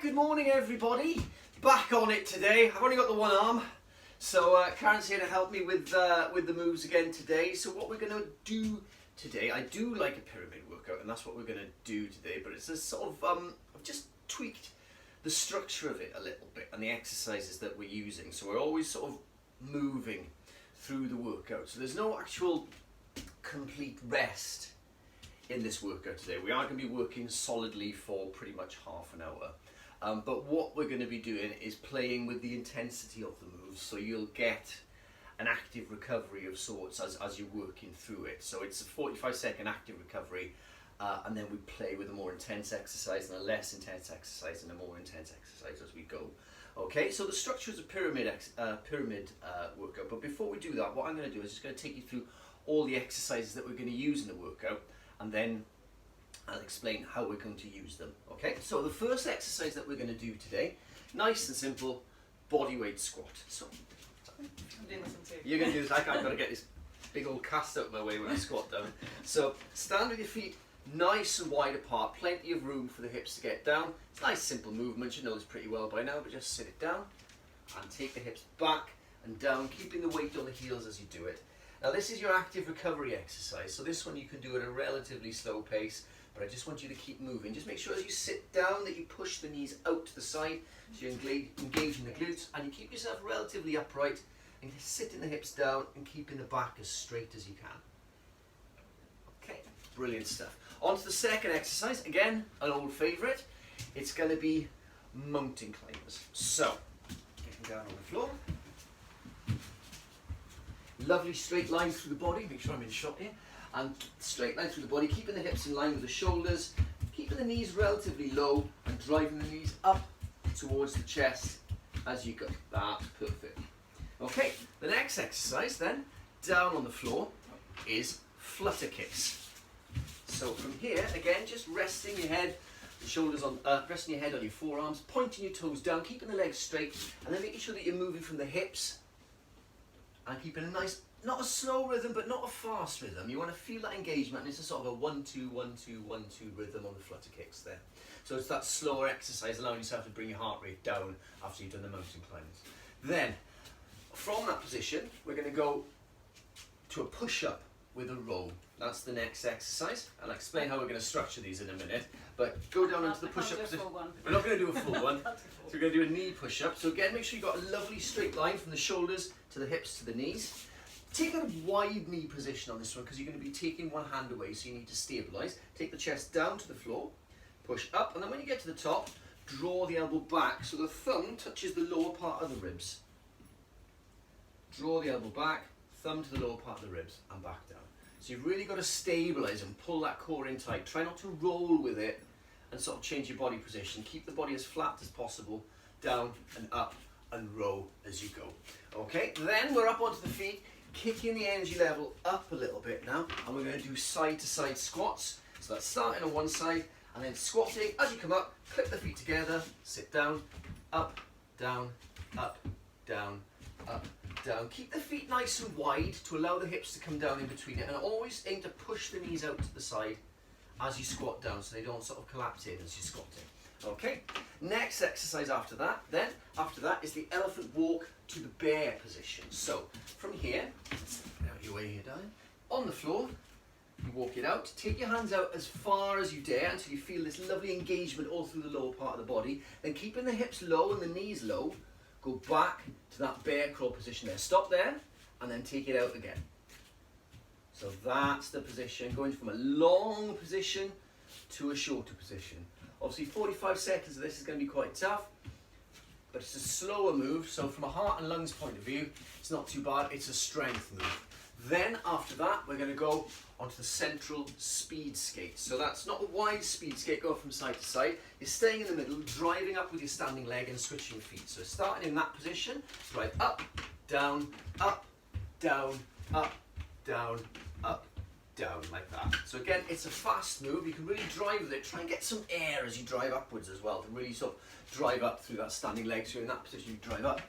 good morning everybody. Back on it today. I've only got the one arm, so Karen's here to help me with the moves again today. So what we're going to do today, I do like a pyramid workout, and that's what we're going to do today, but it's a sort of, I've just tweaked the structure of it a little bit and the exercises that we're using. So we're always sort of moving through the workout. So there's no actual complete rest in this workout today. We are going to be working solidly for pretty much half an hour. But what we're going to be doing is playing with the intensity of the moves, so you'll get an active recovery of sorts as you're working through it. So it's a 45-second active recovery, and then we play with a more intense exercise and a less intense exercise and a more intense exercise as we go. Okay, so the structure is a pyramid workout, but before we do that, what I'm going to do is just going to take you through all the exercises that we're going to use in the workout, and then I'll explain how we're going to use them. Okay, so the first exercise that we're going to do today, nice and simple, body weight squat. So I'm doing this one too. you're going to do this. I've got to get this big old cast out of my way when I squat down. So stand with your feet nice and wide apart, plenty of room for the hips to get down. It's a nice simple movement, you know this pretty well by now, but just sit it down and take the hips back and down, keeping the weight on the heels as you do it. Now this is your active recovery exercise, so this one you can do at a relatively slow pace, but I just want you to keep moving. Just make sure as you sit down that you push the knees out to the side, so you're engaging the glutes, and you keep yourself relatively upright, and sitting the hips down and keeping the back as straight as you can. Okay, brilliant stuff. On to the second exercise, again, an old favourite. It's going to be mountain climbers. So, getting down on the floor. Lovely straight line through the body, make sure I'm in shot here, and straight line through the body, keeping the hips in line with the shoulders, keeping the knees relatively low and driving the knees up towards the chest as you go. That's perfect. Okay, the next exercise then, down on the floor, is flutter kicks. So from here, again, just resting your head, the shoulders on, resting your head on your forearms, pointing your toes down, keeping the legs straight, and then making sure that you're moving from the hips and keeping a nice, not a slow rhythm, but not a fast rhythm. You want to feel that engagement, and it's a sort of a 1-2, 1-2, 1-2 rhythm on the flutter kicks there. So it's that slower exercise, allowing yourself to bring your heart rate down after you've done the mountain climbers. Then, from that position, we're going to go to a push-up with a row. That's the next exercise. I'll explain how we're going to structure these in a minute. But go down into the push-up position. We're not going to do a full one. So we're going to do a knee push-up. So again, make sure you've got a lovely straight line from the shoulders to the hips to the knees. Take a wide knee position on this one because you're going to be taking one hand away, so you need to stabilise. Take the chest down to the floor, push up, and then when you get to the top, draw the elbow back so the thumb touches the lower part of the ribs. Draw the elbow back, thumb to the lower part of the ribs, and back down. So you've really got to stabilise and pull that core in tight. Try not to roll with it and sort of change your body position. Keep the body as flat as possible, down and up and row as you go. Okay, then we're up onto the feet, kicking the energy level up a little bit now, and we're going to do side to side squats. So that's starting on one side and then squatting. As you come up, clip the feet together, sit down, up, down, up, down, up, down. Keep the feet nice and wide to allow the hips to come down in between it, and always aim to push the knees out to the side as you squat down so they don't sort of collapse in as you're squatting. Okay, next exercise after that is the elephant walk to the bear position. So from here, out your way here, darling, on the floor, you walk it out, take your hands out as far as you dare until you feel this lovely engagement all through the lower part of the body. Then keeping the hips low and the knees low, go back to that bear crawl position there. Stop there and then take it out again. So that's the position, going from a long position to a shorter position. Obviously 45 seconds of this is going to be quite tough, but it's a slower move, so from a heart and lungs point of view, it's not too bad, it's a strength move. Then after that, we're going to go onto the central speed skate. So that's not a wide speed skate going from side to side, you're staying in the middle, driving up with your standing leg and switching feet. So starting in that position, drive up, down, up, down, up, down, up, down, like that. So again, it's a fast move, you can really drive with it. Try and get some air as you drive upwards as well, to really sort of drive up through that standing leg. So in that position, you drive up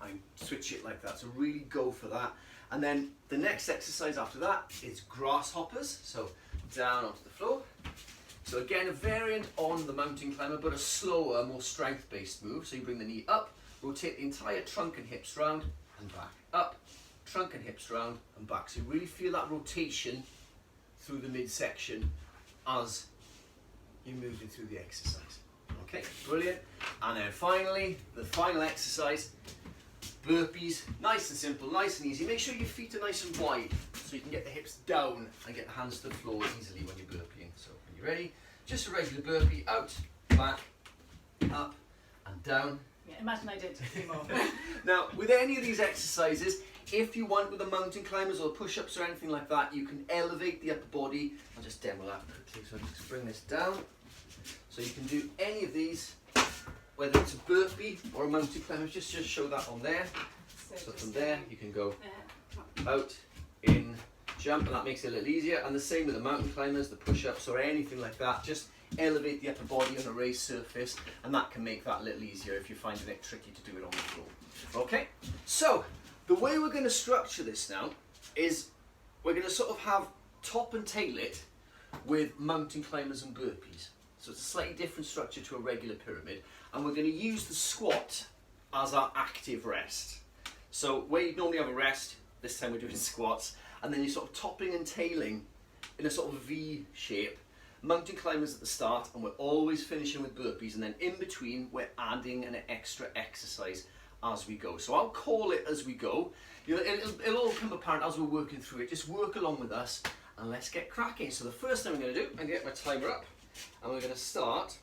and switch it like that. So really go for that. And then the next exercise after that is grasshoppers. So down onto the floor, So again, a variant on the mountain climber, but a slower, more strength-based move. So you bring the knee up, rotate the entire trunk and hips round and back. Up, trunk and hips round and back. So you really feel that rotation through the midsection as you're moving through the exercise. Okay, brilliant. And then finally, the final exercise, burpees. Nice and simple, nice and easy. Make sure your feet are nice and wide so you can get the hips down and get the hands to the floor easily when you're burpeeing. So when you're ready, just a regular burpee, out, back, up and down. Yeah, imagine I did a few more. Now, with any of these exercises, if you want with the mountain climbers or push-ups or anything like that, you can elevate the upper body. I'll just demo that quickly. So I'll just bring this down. So you can do any of these, whether it's a burpee or a mountain climber, just show that on there. So from there, you can go out, in, jump, and that makes it a little easier. And the same with the mountain climbers, the push-ups or anything like that. Just elevate the upper body on a raised surface, and that can make that a little easier if you're finding it tricky to do it on the floor. Okay, so the way we're going to structure this now is we're going to sort of have top and tail it with mountain climbers and burpees. So it's a slightly different structure to a regular pyramid, and we're going to use the squat as our active rest. So where you normally have a rest, this time we're doing squats, and then you're sort of topping and tailing in a sort of V shape. Mountain climbers at the start, and we're always finishing with burpees, and then in between we're adding an extra exercise as we go. So I'll call it as we go. It'll all come apparent as we're working through it. Just work along with us and let's get cracking. So the first thing I'm going to do, I'm going to get my timer up, and we're going to start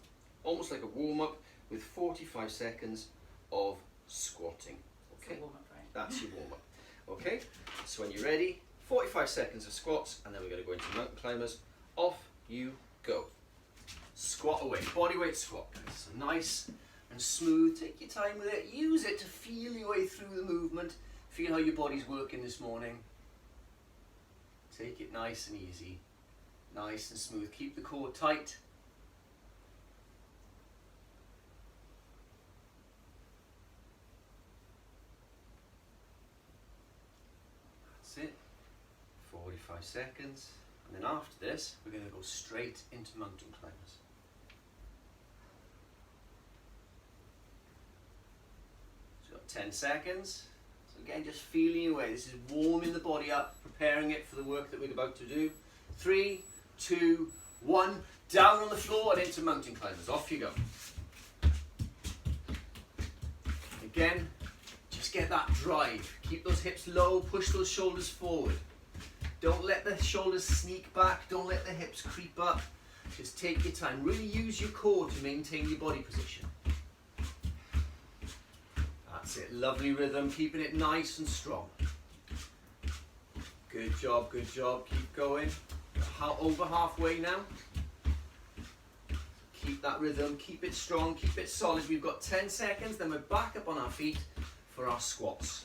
almost like a warm-up with 45 seconds of squatting. Okay, Warm-up, right? that's your warm-up. Okay, so when you're ready, 45 seconds of squats, and then we're going to go into mountain climbers. Off you go. Squat away, body weight squat. So nice and smooth. Take your time with it. Use it to feel your way through the movement. Feel how your body's working this morning. Take it nice and easy. Nice and smooth. Keep the core tight. That's it. 45 seconds. And then after this, we're going to go straight into mountain climbers. So we've got 10 seconds. So again, just feeling your way. This is warming the body up, preparing it for the work that we're about to do. 3, 2, 1. Down on the floor and into mountain climbers. Off you go. Again, just get that drive. Keep those hips low, push those shoulders forward. Don't let the shoulders sneak back, don't let the hips creep up. Just take your time. Really use your core to maintain your body position. That's it, lovely rhythm, keeping it nice and strong. Good job, keep going. Over halfway now. Keep that rhythm, keep it strong, keep it solid. We've got 10 seconds, then we're back up on our feet for our squats.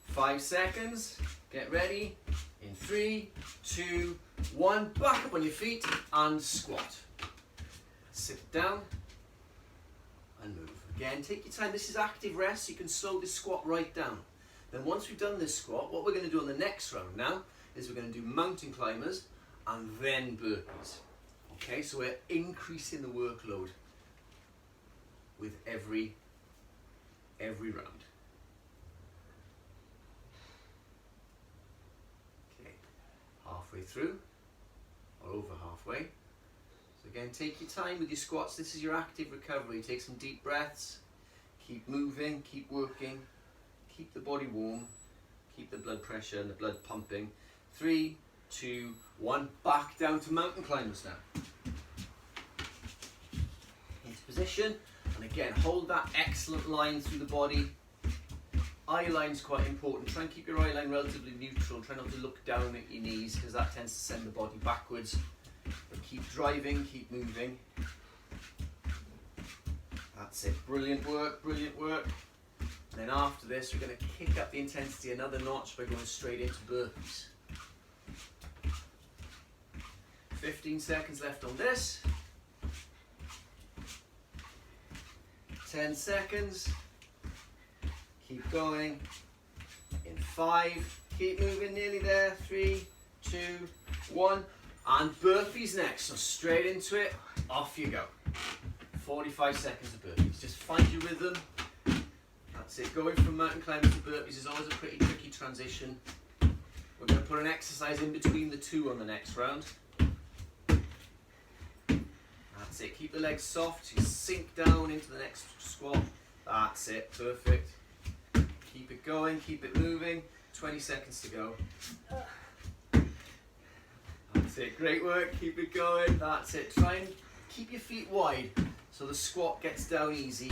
5 seconds, get ready, in 3, 2, 1, back up on your feet and squat. Sit down and move. Again, take your time, this is active rest, so you can slow this squat right down. Then once we've done this squat, what we're going to do on the next round now is we're going to do mountain climbers and then burpees. Okay, so we're increasing the workload with every round. Halfway through, or over halfway. So again, take your time with your squats. This is your active recovery. Take some deep breaths. Keep moving, keep working. Keep the body warm. Keep the blood pressure and the blood pumping. 3, 2, 1. Back down to mountain climbers now. Into position. And again, hold that excellent line through the body. Eye line's quite important. Try and keep your eye line relatively neutral. Try not to look down at your knees because that tends to send the body backwards. But keep driving, keep moving. That's it. Brilliant work, brilliant work. And then after this, we're going to kick up the intensity another notch by going straight into burpees. 15 seconds left on this. 10 seconds. Keep going. In 5, keep moving, nearly there. 3, 2, 1. And burpees next, so straight into it, off you go. 45 seconds of burpees. Just find your rhythm. That's it. Going from mountain climbing to burpees is always a pretty tricky transition. We're going to put an exercise in between the two on the next round. That's it. Keep the legs soft. You sink down into the next squat. That's it. Perfect. Keep it going. Keep it moving. 20 seconds to go. That's it. Great work. Keep it going. That's it. Try and keep your feet wide so the squat gets down easy.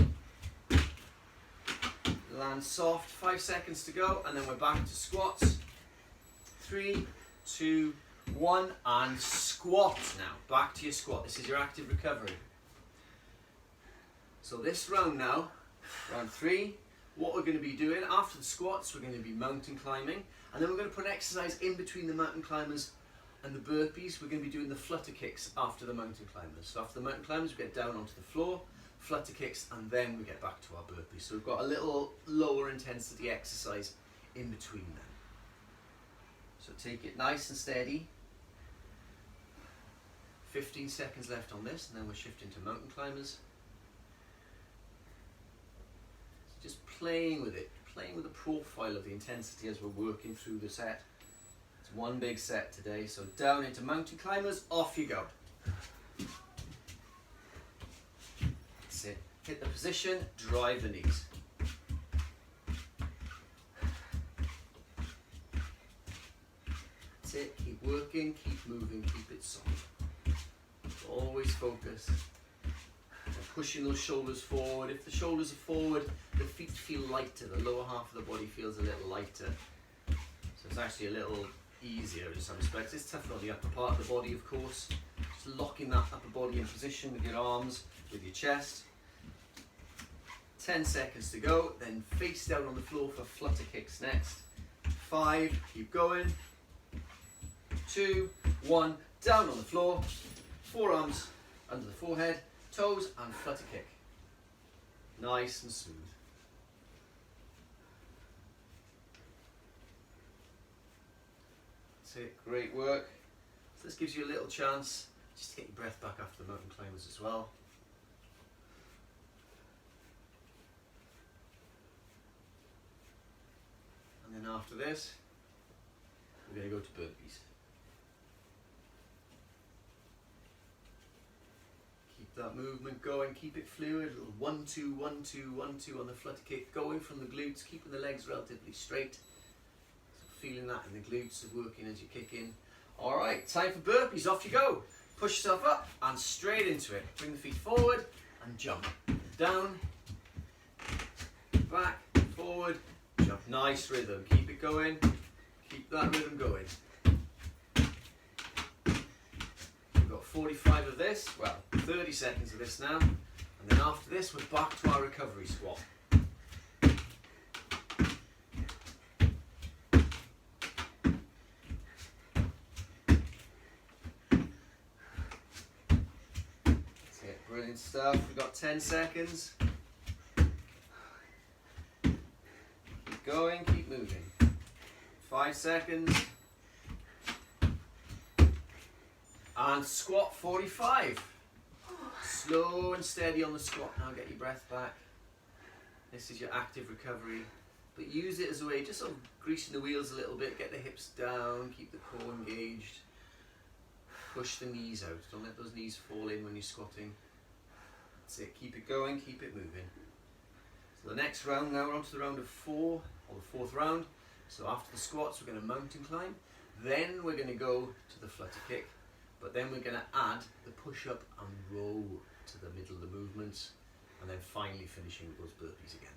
Land soft. 5 seconds to go, and then we're back to squats. 3, 2, 1, and squat now. Back to your squat. This is your active recovery. So this round now, round 3, what we're going to be doing after the squats, we're going to be mountain climbing, and then we're going to put an exercise in between the mountain climbers and the burpees. We're going to be doing the flutter kicks after the mountain climbers. So after the mountain climbers, we get down onto the floor, flutter kicks, and then we get back to our burpees. So we've got a little lower intensity exercise in between them. So take it nice and steady. 15 seconds left on this, and then we're shifting to mountain climbers. Just playing with it, playing with the profile of the intensity as we're working through the set. It's one big set today, so down into mountain climbers, off you go. That's it. Hit the position, drive the knees. That's it. Keep working, keep moving, keep it soft. Always focus. Pushing those shoulders forward. If the shoulders are forward, the feet feel lighter. The lower half of the body feels a little lighter. So it's actually a little easier in some respects. It's tougher on the upper part of the body, of course. Just locking that upper body in position with your arms, with your chest. 10 seconds to go. Then face down on the floor for flutter kicks next. 5, keep going. 2, 1, down on the floor. Forearms under the forehead. Toes and flutter kick. Nice and smooth. That's it, great work. So this gives you a little chance just to get your breath back after the mountain climbers as well. And then after this, we're going to go to burpees. That movement going, keep it fluid, a little 1, 2, 1, 2, 1, 2 on the flutter kick, going from the glutes, keeping the legs relatively straight. So feeling that in the glutes of working as you kick in. Alright, time for burpees, off you go. Push yourself up and straight into it. Bring the feet forward and jump. Down, back, forward, jump. Nice rhythm, keep it going, keep that rhythm going. 45 of this, well, 30 seconds of this now, and then after this we're back to our recovery squat. That's it, brilliant stuff. We've got 10 seconds. Keep going, keep moving. 5 seconds. And squat 45. Slow and steady on the squat. Now get your breath back. This is your active recovery. But use it as a way, just sort of greasing the wheels a little bit. Get the hips down, keep the core engaged. Push the knees out. Don't let those knees fall in when you're squatting. That's it. Keep it going, keep it moving. So the next round, now we're on to the round of 4, or the 4th round. So after the squats, we're going to mountain climb. Then we're going to go to the flutter kick. But then we're going to add the push-up and row to the middle of the movements, and then finally finishing with those burpees again.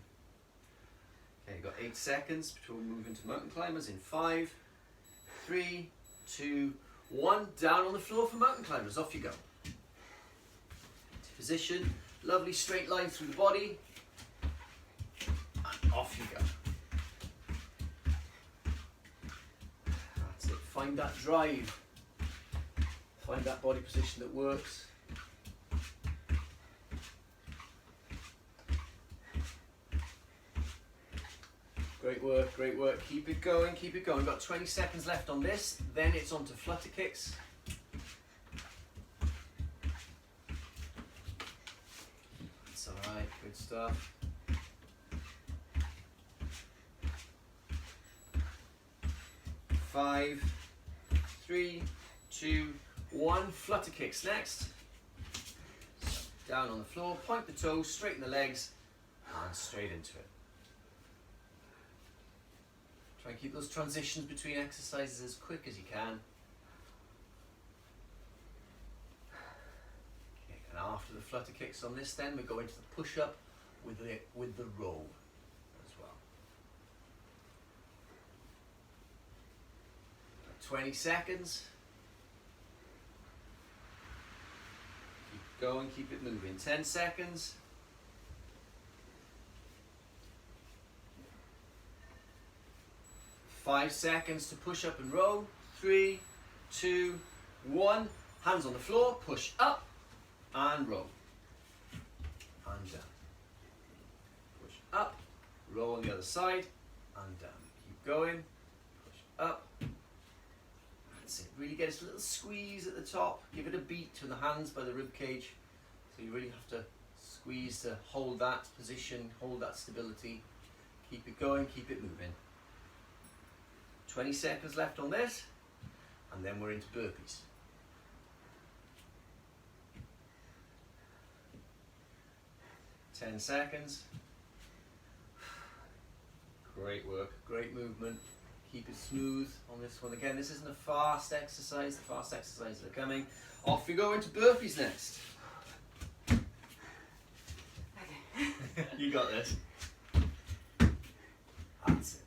Okay, you've got 8 seconds before we move into mountain climbers in 5, 3, 2, 1. Down on the floor for mountain climbers. Off you go. To position, lovely straight line through the body, and off you go. That's it. Find that drive. Find that body position that works. Great work, great work. Keep it going, keep it going. We've got 20 seconds left on this. Then it's on to flutter kicks. Good stuff. 5, 3, 2, 1. Flutter kicks next. Down on the floor, point the toes, straighten the legs, and straight into it. Try and keep those transitions between exercises as quick as you can. Okay, and after the flutter kicks on this, then we go into the push-up with the row as well. 20 seconds. Keep going, keep it moving. 10 seconds. 5 seconds to push up and row. 3, 2, 1. Hands on the floor, push up and row. And down. Push up, row on the other side, and down. Keep going, push up. That's it. Really get a little squeeze at the top. Give it a beat with the hands by the rib cage. So you really have to squeeze to hold that position, hold that stability. Keep it going, keep it moving. 20 seconds left on this, and then we're into burpees. 10 seconds. Great work, great movement. Keep it smooth on this one. Again, this isn't a fast exercise. The fast exercises are coming. Off we go into burpees next. Okay. You got this. That's it.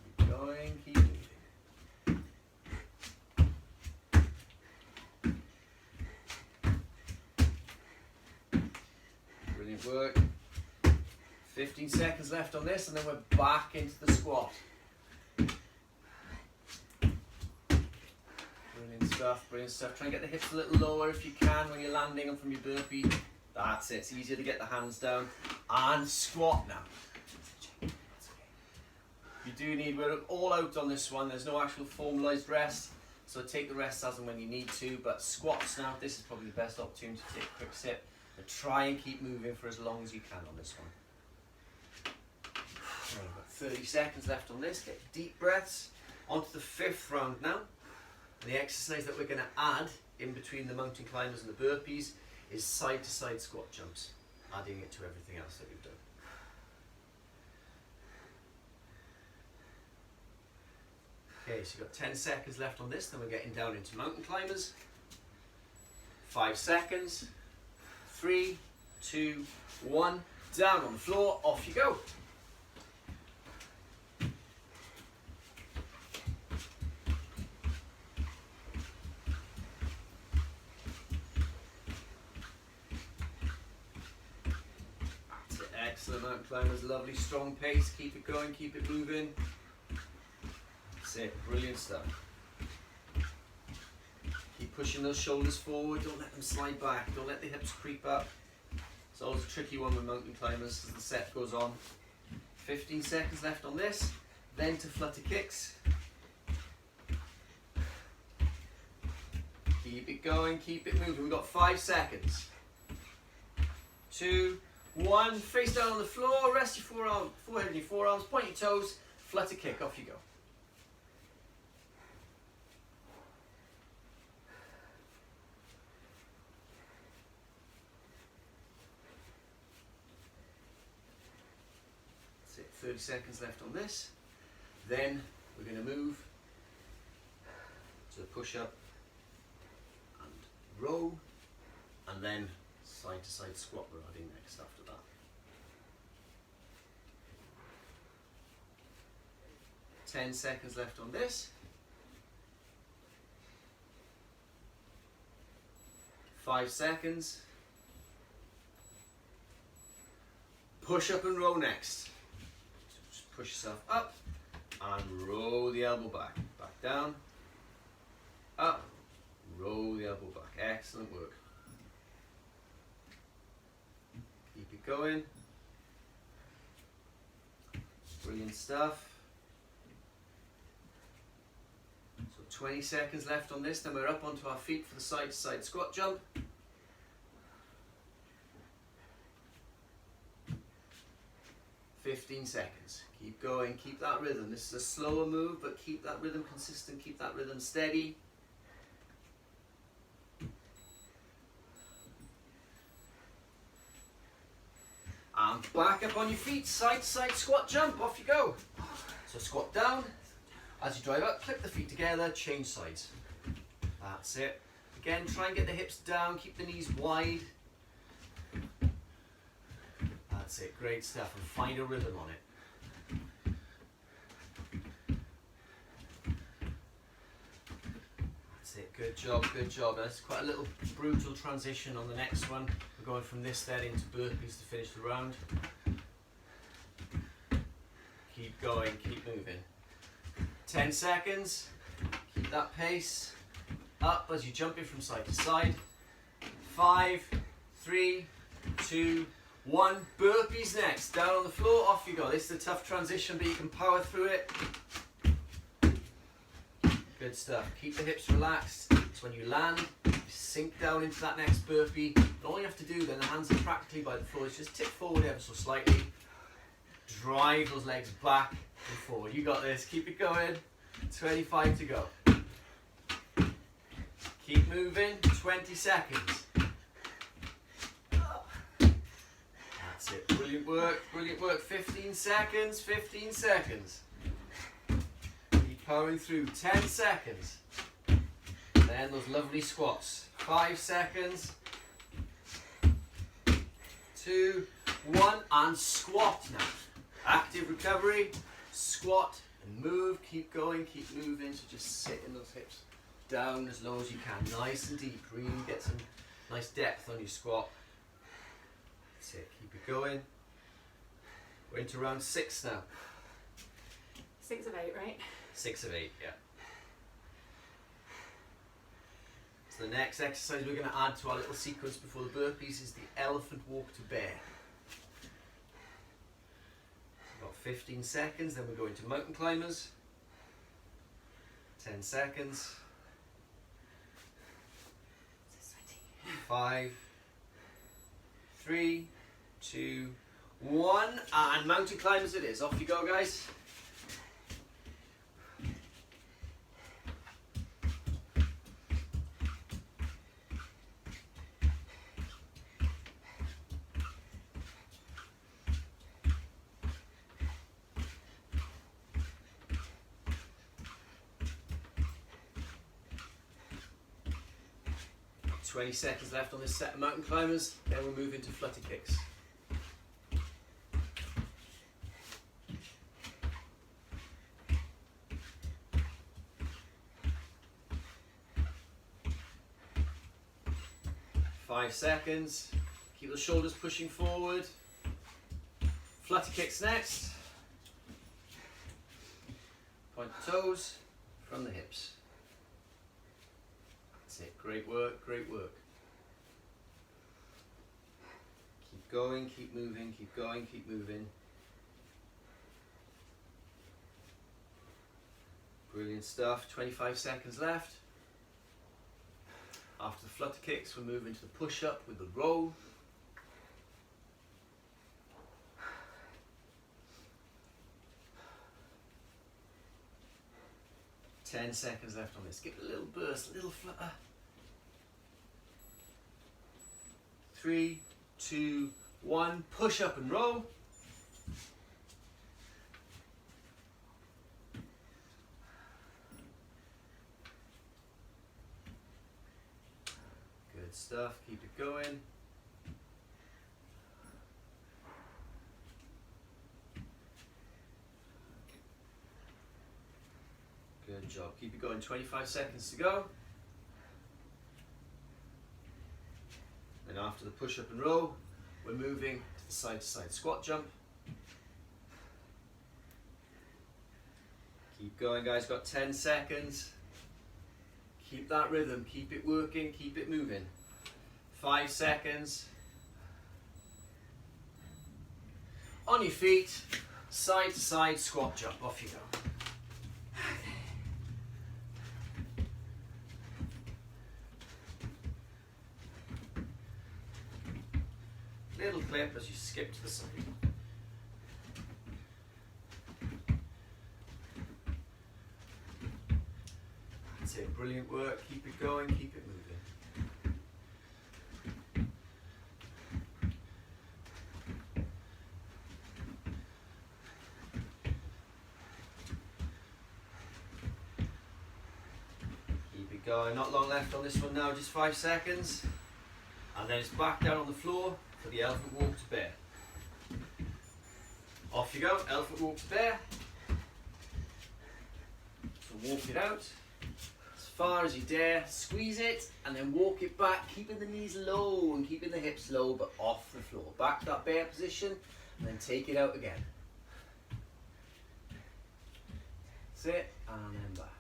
Keep going, keep moving. Brilliant work. 15 seconds left on this, and then we're back into the squat. Brilliant stuff, brilliant stuff. Try and get the hips a little lower if you can when you're landing and from your burpee. That's it, it's easier to get the hands down. And squat now. You do need, we're all out on this one, there's no actual formalised rest, so take the rest as and when you need to, but squats now, this is probably the best opportunity to take a quick sip, but try and keep moving for as long as you can on this one. Right, we've got 30 seconds left on this, get deep breaths. On to the 5th round now. The exercise that we're going to add in between the mountain climbers and the burpees is side to side squat jumps, adding it to everything else that we've done. Okay, so you've got 10 seconds left on this, then we're getting down into mountain climbers. 5 seconds. 3, 2, 1. Down on the floor, off you go. Excellent mountain climbers, lovely strong pace, keep it going, keep it moving. That's it, brilliant stuff. Keep pushing those shoulders forward, don't let them slide back, don't let the hips creep up. It's always a tricky one with mountain climbers as the set goes on. 15 seconds left on this, then to flutter kicks. Keep it going, keep it moving, we've got 5 seconds. 2, 1, face down on the floor, rest your forehead and your forearms, point your toes, flutter kick, off you go. That's it, 30 seconds left on this. Then we're going to move to push up and row, and then side to side squat we're adding next after that. 10 seconds left on this. 5 seconds. Push up and row next. So just push yourself up and roll the elbow back. Back down. Up. Roll the elbow back. Excellent work. Keep it going. Brilliant stuff. Got 20 seconds left on this, then we're up onto our feet for the side to side squat jump. "15 seconds. Keep going, keep that rhythm. This is a slower move, but keep that rhythm consistent, keep that rhythm steady. And back up on your feet, side to side squat jump, off you go. So squat down, as you drive up, click the feet together, change sides. That's it. Again, try and get the hips down, keep the knees wide. That's it, great stuff, and find a rhythm on it. That's it, good job, good job. That's quite a little brutal transition on the next one. We're going from this then into burpees to finish the round. Keep going, keep moving. 10 seconds, keep that pace up as you jump in from side to side. 5, 3, 2, 1. Burpees next. Down on the floor, off you go. This is a tough transition, but you can power through it. Good stuff. Keep the hips relaxed. So when you land, you sink down into that next burpee. And all you have to do then, the hands are practically by the floor, is just tip forward ever so slightly. Drive those legs back and forward. You got this. Keep it going. 25 to go. Keep moving. 20 seconds. That's it. Brilliant work. Brilliant work. 15 seconds. 15 seconds. Keep powering through. 10 seconds. Then those lovely squats. 5 seconds. 2, 1, and squat now. Active recovery, squat and move, keep going, keep moving, so just sit in those hips down as low as you can, nice and deep, really get some nice depth on your squat. That's it, keep it going. We're into round 6 now. 6 of 8, right? 6 of 8, yeah. So the next exercise we're going to add to our little sequence before the burpees is the elephant walk to bear. Got 15 seconds, then we go into mountain climbers. 10 seconds. 5, 3, 2, 1, and mountain climbers it is. Off you go, guys. Got 20 seconds left on this set of mountain climbers, then we'll move into flutter kicks. Five seconds. Keep the shoulders pushing forward. Flutter kicks next. Point the toes from the hips. That's it. Great work, great work. Keep going, keep moving, keep going, keep moving. Brilliant stuff. 25 seconds left. After the flutter kicks, we'll move into the push-up with the roll. Ten seconds left on this. Give it a little burst, a little flutter. 3, 2, 1. Push up and roll. Good stuff. Keep it going. Good job. Keep it going. 25 seconds to go. And after the push up and roll, we're moving to the side to side squat jump. Keep going, guys. Got 10 seconds. Keep that rhythm. Keep it working. Keep it moving. 5 seconds. On your feet, side to side squat jump. Off you go. clip as you skip to the side. That's it, brilliant work. Keep it going, keep it moving. Going, not long left on this one now, just 5 seconds. And then it's back down on the floor for the elephant walk to bear. Off you go, elephant walk to bear. So walk it out as far as you dare, squeeze it, and then walk it back, keeping the knees low and keeping the hips low, but off the floor. Back to that bear position, and then take it out again. That's it, and then back.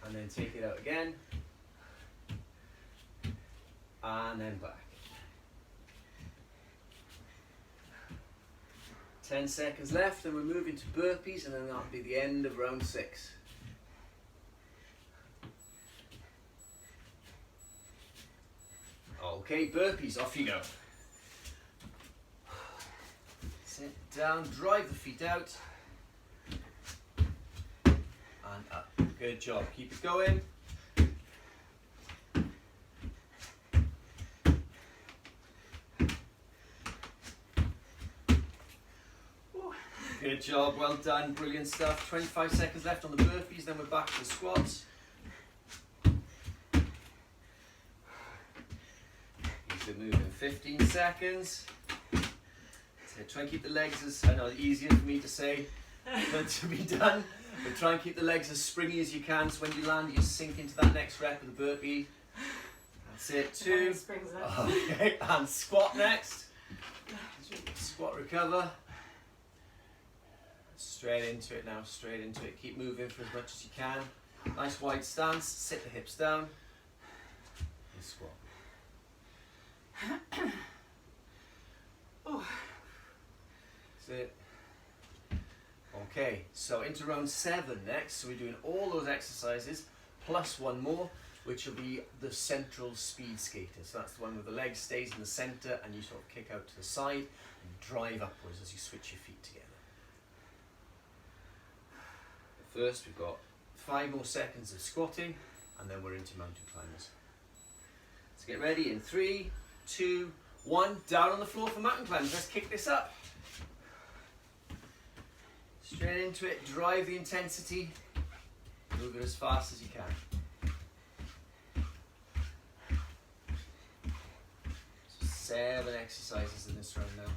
And then take it out again, and then back. 10 seconds left, and we're moving to burpees, and then that'll be the end of round 6. Okay, burpees, off you go. Sit down, drive the feet out, and up. Good job, keep it going. Good job, well done, brilliant stuff. 25 seconds left on the burpees, then we're back to the squats. Keep it moving, 15 seconds. So try and keep the legs as, I know, easier for me to say than to be done. But try and keep the legs as springy as you can, so when you land you sink into that next rep of the burpee. That's it, 2. Okay, and squat next. Squat, recover. Straight into it now, straight into it. Keep moving for as much as you can. Nice wide stance, sit the hips down. And squat. That's it. Okay, so into round 7 next. So we're doing all those exercises plus one more, which will be the central speed skater. So that's the one where the leg stays in the center and you sort of kick out to the side and drive upwards as you switch your feet together. First, we've got 5 more seconds of squatting, and then we're into mountain climbers. Let's get ready in 3, 2, 1. Down on the floor for mountain climbers. Let's kick this up. Straight into it, drive the intensity, move it as fast as you can. So 7 exercises in this round now.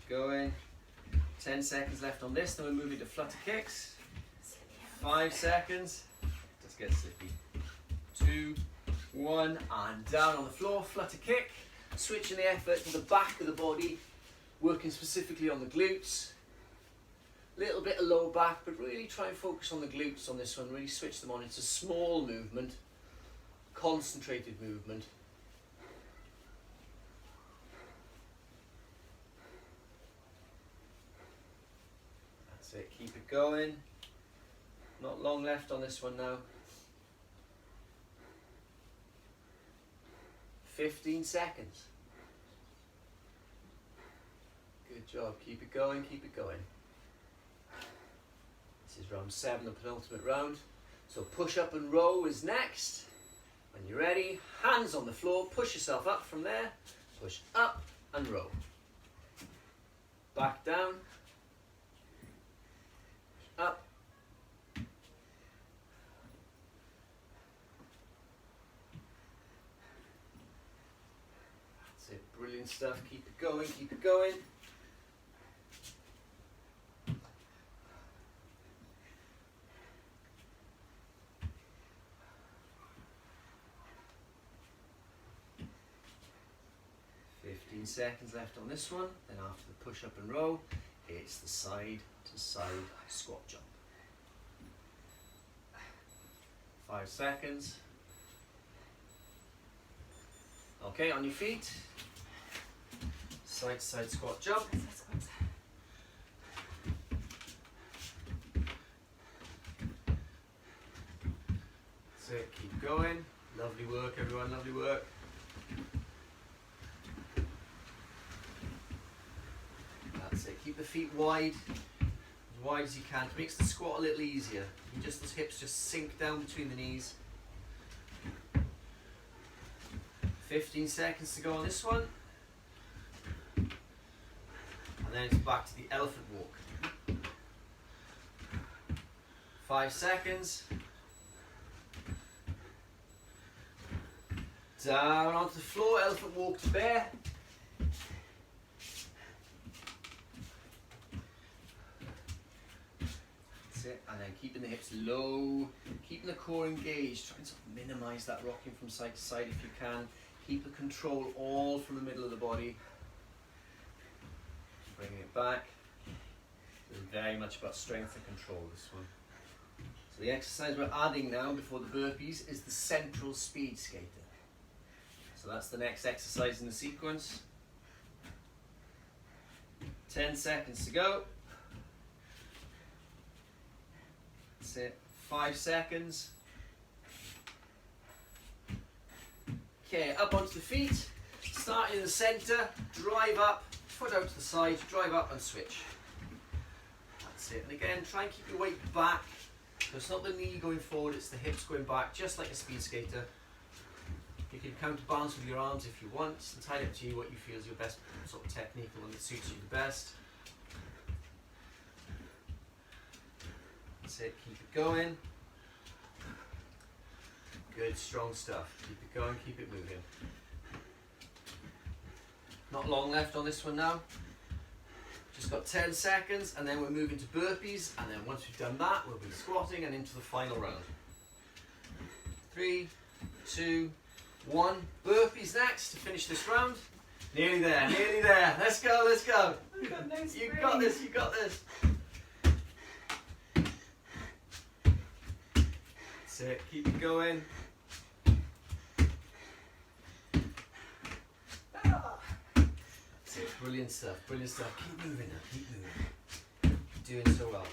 Going. 10 seconds left on this, then we're moving to flutter kicks. 5 seconds. Just get slippy. 2, 1, and down on the floor, flutter kick. Switching the effort to the back of the body, working specifically on the glutes. Little bit of lower back, but really try and focus on the glutes on this one. Really switch them on. It's a small movement, concentrated movement. That's it, keep it going. Not long left on this one now. 15 seconds. Good job, keep it going, keep it going. This is round 7, the penultimate round. So push up and row is next. When you're ready, hands on the floor, push yourself up from there. Push up and row. Back down. Up. That's it, brilliant stuff. Keep it going, keep it going. Seconds left on this one. Then after the push up and row, it's the side to side squat jump. 5 seconds. Okay, on your feet. Side to side squat jump. That's it, keep going. Lovely work everyone, lovely work. That's it, keep the feet wide as you can. It makes the squat a little easier. Those hips just sink down between the knees. 15 seconds to go on this one. And then it's back to the elephant walk. 5 seconds. Down onto the floor, elephant walk to bear. That's it, and then keeping the hips low, keeping the core engaged, trying to minimise that rocking from side to side if you can. Keep the control all from the middle of the body. Bringing it back. It's very much about strength and control, this one. So the exercise we're adding now before the burpees is the central speed skater. So that's the next exercise in the sequence. 10 seconds to go. That's it. 5 seconds. Okay, up onto the feet. Start in the centre. Drive up. Foot out to the side. Drive up and switch. That's it. And again, try and keep your weight back. So it's not the knee going forward, it's the hips going back, just like a speed skater. You can counterbalance with your arms if you want. It's entirely up to you what you feel is your best sort of technique, the one that suits you the best. That's it, keep it going. Good, strong stuff. Keep it going, keep it moving. Not long left on this one now. Just got 10 seconds and then we're moving to burpees, and then once we've done that we'll be squatting and into the final round. 3, 2, 1. Burpees next to finish this round. Nearly there, nearly there. Let's go, let's go. You got this, you got this. That's it, keep it going. Brilliant stuff, brilliant stuff. Keep moving now, keep moving. You're doing so well.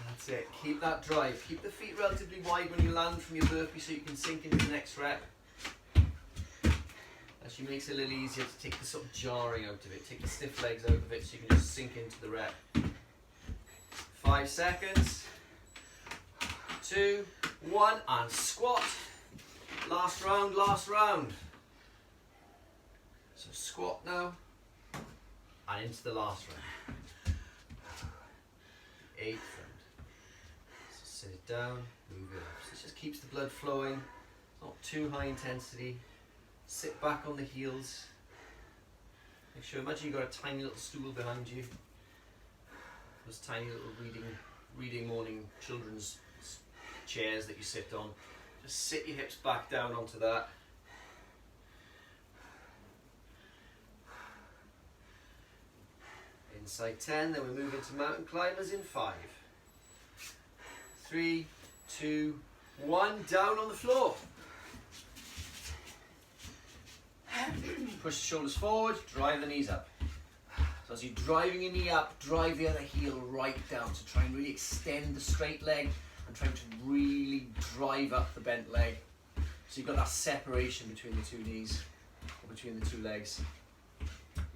That's it, keep that drive. Keep the feet relatively wide when you land from your burpee so you can sink into the next rep. Actually makes it a little easier to take the sort of jarring out of it. Take the stiff legs out of it so you can just sink into the rep. 5 seconds. 2, 1, and squat. Last round, last round. So squat now, and into the last round. 8th round. So sit it down, move it up. So it just keeps the blood flowing, not too high intensity. Sit back on the heels. Make sure, imagine you've got a tiny little stool behind you. Those tiny little reading morning children's chairs that you sit on. Just sit your hips back down onto that. Inside 10, then we move into mountain climbers in 5. 3, 2, 1, down on the floor. Push the shoulders forward, drive the knees up. So as you're driving your knee up, drive the other heel right down to try and really extend the straight leg and trying to really drive up the bent leg. So you've got that separation between the two knees, or between the two legs.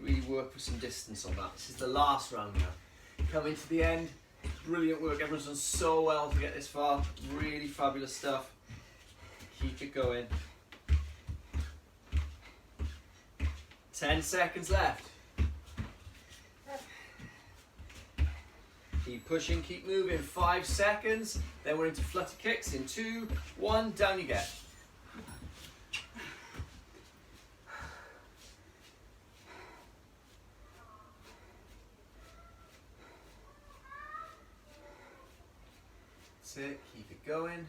Really work for some distance on that. This is the last round now. Coming to the end. Brilliant work. Everyone's done so well to get this far. Really fabulous stuff. Keep it going. 10 seconds left. Keep pushing, keep moving. 5 seconds. Then we're into flutter kicks in 2, 1, down you get. That's it, keep it going.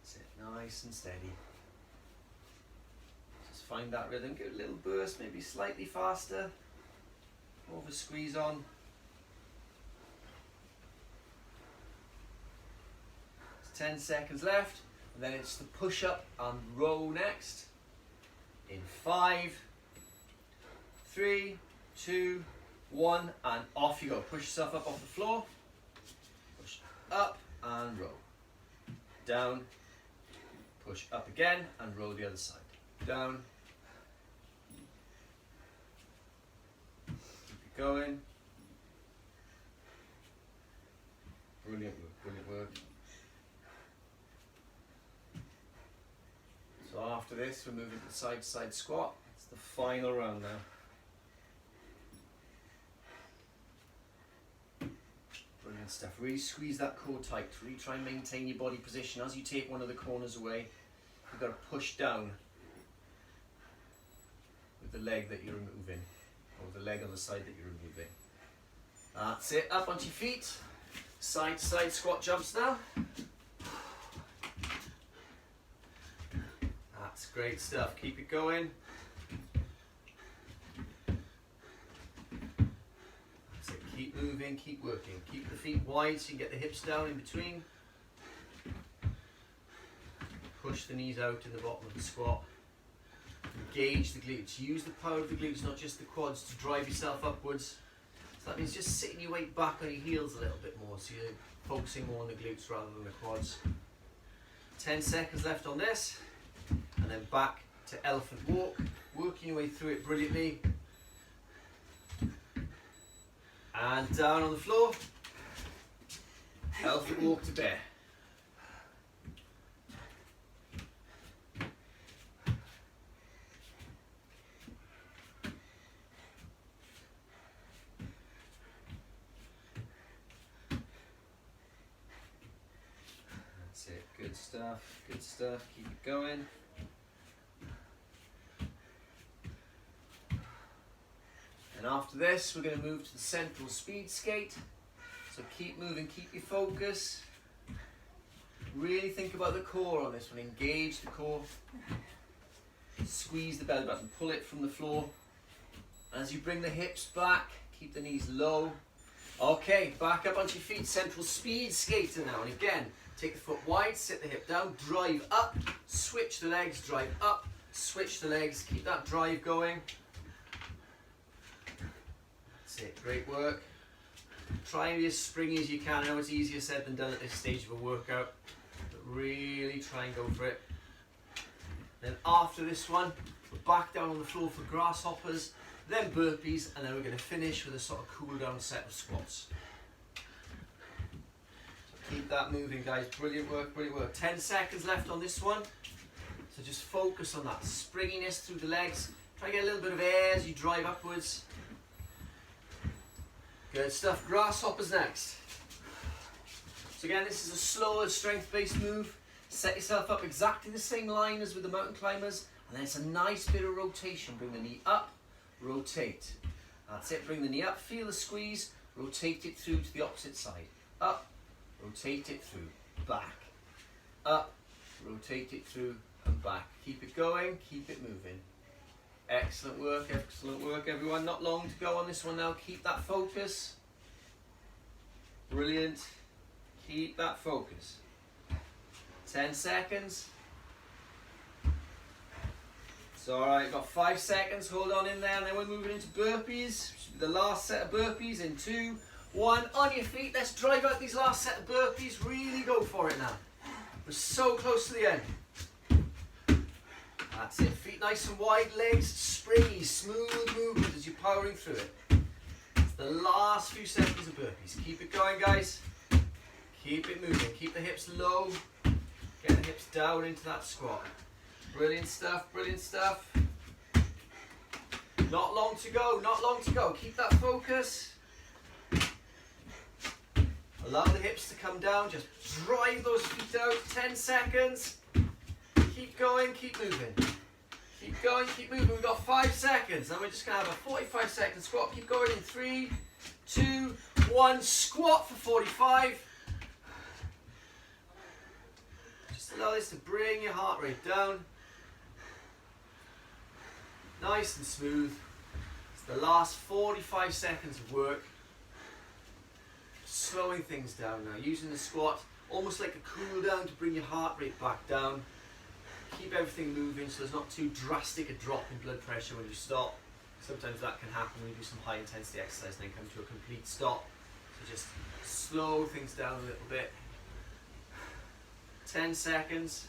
That's it, nice and steady. Just find that rhythm, give it a little burst, maybe slightly faster. More of a squeeze on. 10 seconds left. And then it's the push up and row next. In 5, 3, 2, 1, and off you go. Push yourself up off the floor. Push up and row. Down. Push up again and row the other side. Down. Keep it going. Brilliant work, brilliant work. So after this, we're moving to the side-to-side squat. It's the final round now. Brilliant stuff. Really squeeze that core tight. Really try and maintain your body position. As you take one of the corners away, you've got to push down with the leg that you're removing, or the leg on the side that you're removing. That's it. Up onto your feet. Side-to-side squat jumps now. That's great stuff. Keep it going. That's it. Keep moving, keep working. Keep the feet wide so you can get the hips down in between. Push the knees out in the bottom of the squat. Engage the glutes. Use the power of the glutes, not just the quads, to drive yourself upwards. So that means just sitting your weight back on your heels a little bit more, so you're focusing more on the glutes rather than the quads. 10 seconds left on this. And then back to elephant walk, working your way through it brilliantly. And down on the floor, elephant walk to bear. That's it, good stuff, keep it going. And after this, we're going to move to the central speed skate. So keep moving, keep your focus. Really think about the core on this one. Engage the core. Squeeze the belly button, pull it from the floor. As you bring the hips back, keep the knees low. Okay, back up onto your feet, central speed skater now. And again, take the foot wide, sit the hip down, drive up, switch the legs, drive up, switch the legs. Keep that drive going. That's it, great work. Try and be as springy as you can. I know it's easier said than done at this stage of a workout, but really try and go for it. Then after this one, we're back down on the floor for grasshoppers, then burpees, and then we're going to finish with a sort of cool down set of squats. So keep that moving, guys. Brilliant work, brilliant work. 10 seconds left on this one. So just focus on that springiness through the legs. Try and get a little bit of air as you drive upwards. Good stuff. Grasshoppers next. So again, this is a slower strength-based move. Set yourself up exactly the same line as with the mountain climbers, and then it's a nice bit of rotation. Bring the knee up, rotate. That's it. Bring the knee up, feel the squeeze, rotate it through to the opposite side. Up, rotate it through, back. Up, rotate it through and back. Keep it going, keep it moving. Excellent work, everyone. Not long to go on this one now. Keep that focus. Brilliant. Keep that focus. 10 seconds. It's alright, got 5 seconds. Hold on in there, and then we're moving into burpees. The last set of burpees in 2, 1. On your feet. Let's drive out these last set of burpees. Really go for it now. We're so close to the end. That's it, feet nice and wide, legs springy, smooth movement as you're powering through it. It's the last few seconds of burpees. Keep it going, guys. Keep it moving, keep the hips low. Get the hips down into that squat. Brilliant stuff, brilliant stuff. Not long to go, not long to go. Keep that focus. Allow the hips to come down, just drive those feet out, 10 seconds. Keep going, keep moving. Keep going, keep moving. We've got 5 seconds. Then we're just going to have a 45-second squat. Keep going in 3, 2, 1. Squat for 45. Just allow this to bring your heart rate down. Nice and smooth. It's the last 45 seconds of work. Slowing things down now. Using the squat almost like a cool down to bring your heart rate back down. Keep everything moving so there's not too drastic a drop in blood pressure when you stop. Sometimes that can happen when you do some high intensity exercise and then come to a complete stop. So just slow things down a little bit. 10 seconds.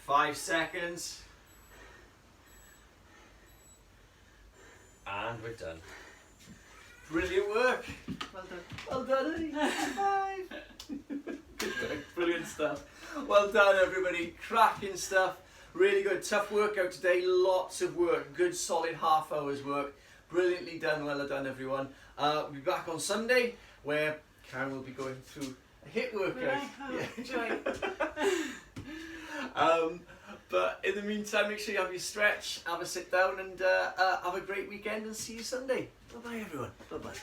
5 seconds. And we're done. Brilliant work. Well done. Well done, Eddie. High five. Good work. Brilliant stuff. Well done, everybody. Cracking stuff. Really good. Tough workout today. Lots of work. Good solid half hour's work. Brilliantly done. Well done, everyone. We'll be back on Sunday where Karen will be going through a HIIT workout. Oh, enjoy. But in the meantime, make sure you have your stretch, have a sit down, and have a great weekend, and see you Sunday. Bye bye, everyone. Bye bye.